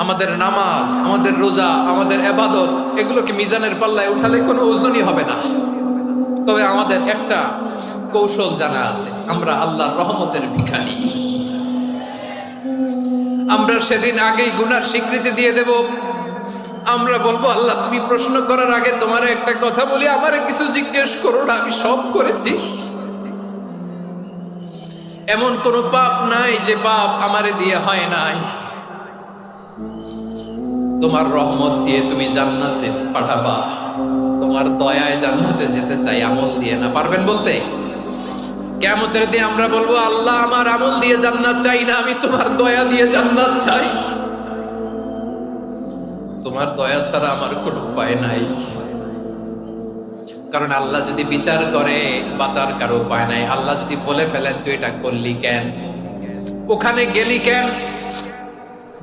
আমাদের নামাজ, আমাদের রোজা, আমাদের ইবাদত এগুলোকে মিজানের পাল্লায় উঠালে কোনো ওজনই হবে না। তবে আমাদের একটা কৌশল জানা আছে, আমরা আল্লাহর রহমতের ভিখারি। আমরা সেদিন আগেই গুনার স্বীকৃতি দিয়ে দেব। আমরা বলবো, আল্লাহ তুমি প্রশ্ন করার আগে তোমার একটা কথা বলি, আমারে কিছু জিজ্ঞেস করো না, আমি সব করেছি। এমন কোন পাপ নাই যে পাপ আমারে দিয়ে হয় নাই। তোমার রহমত দিয়ে তুমি জান্নাতে পাঠাবা, তোমার দয়ায় জান্নাতে যেতে চাই, আমল দিয়ে না। পারবেন বলতে? কিয়ামতের দিন আমরা বলবো, আল্লাহ আমার আমল দিয়ে জান্নাত চাই না, আমি তোমার দয়া দিয়ে জান্নাত চাই। তোমার দয়া ছাড়া আমার কোনো উপায় নাই। কারণ আল্লাহ যদি বিচার করে, বাঁচার কারো উপায় নাই। আল্লাহ যদি বলে ফেলেন তুই এটা করলি কেন, ওখানে গেলি কেন,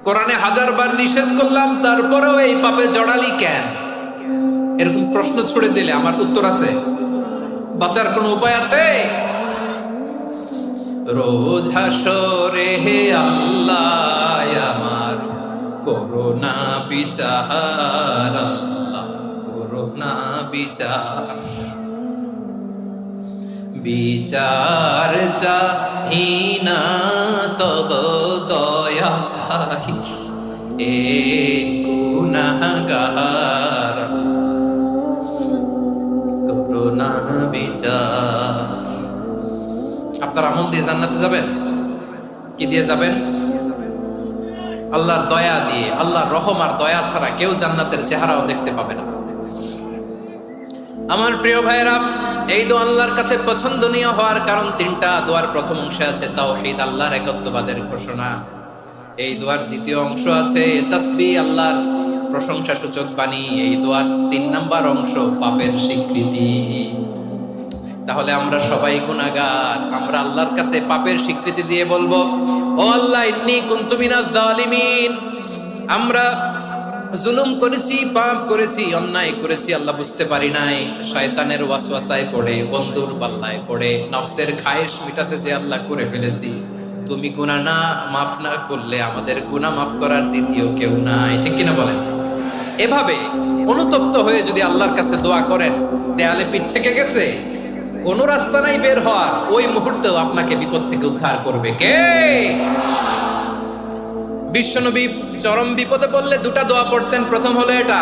কোরআনে 1000 বার নিষেধ করলাম তারপরেও এই পাপে জড়ালি কেন, এরকম প্রশ্ন ছুড়ে দিলে আমার উত্তর আছে? বাঁচার কোনো উপায় আছে? রোজ হাসরে হে আল্লাহ আমার করোনা বিচার, আল্লাহ করোনা বিচার। বিচার চাহি না তব দয়া চাই, এ গুনাহগার করোনা বিচার। আপনার আমল দিয়ে জান্নাতে যাবেন? কি দিয়ে যাবেন? আল্লাহর দয়া দিয়ে। আল্লাহর রহম আর দয়া ছাড়া কেউ জান্নাতের চেহারাও দেখতে পাবে না। আমার প্রিয় ভাইরা, এই দোয়া আল্লাহর কাছে পছন্দনীয় হওয়ার কারণ 3টা। দোয়ার প্রথম অংশে আছে তাওহীদ, আল্লাহর একত্ববাদের ঘোষণা। এই দোয়ার দ্বিতীয় অংশ আছে তাসবিহ, আল্লাহর প্রশংসা সূচক বাণী। এই দোয়ার 3 নাম্বার অংশ পাপের স্বীকৃতি। তাহলে আমরা সবাই গুনাহগার। আমরা আল্লাহর কাছে পাপের স্বীকৃতি দিয়ে বলবো, ও আল্লাহ ইন্নী কুনতু মিনাজ জালিমিন, আমরা জুলুম করেছি, পাপ করেছি, অন্যায় করেছি, আল্লাহ বুঝতে পারি নাই। শয়তানের ওয়াসওয়াসায় পড়ে, বন্ধুর পাল্লায় পড়ে, নফসের খায়েশ মিটাতে যে আল্লাহ করে ফেলেছি। তুমি গুনাহ না মাফ না করলে আমাদের গুনাহ মাফ করার দ্বিতীয় কেউ নাই। ঠিক কিনা বলেন? এভাবে অনুতপ্ত হয়ে যদি আল্লাহর কাছে দোয়া করেন, দেয়ালে পিঠ থেকে গেছে, কোনো রাস্তা নাই বের হওয়ার, ওই মুহূর্তেও আপনাকে বিপদ থেকে উদ্ধার করবে কে? বিশ্বনবী চরম বিপদে পড়লে 2টা দোয়া পড়তেন। প্রথম হলো এটা,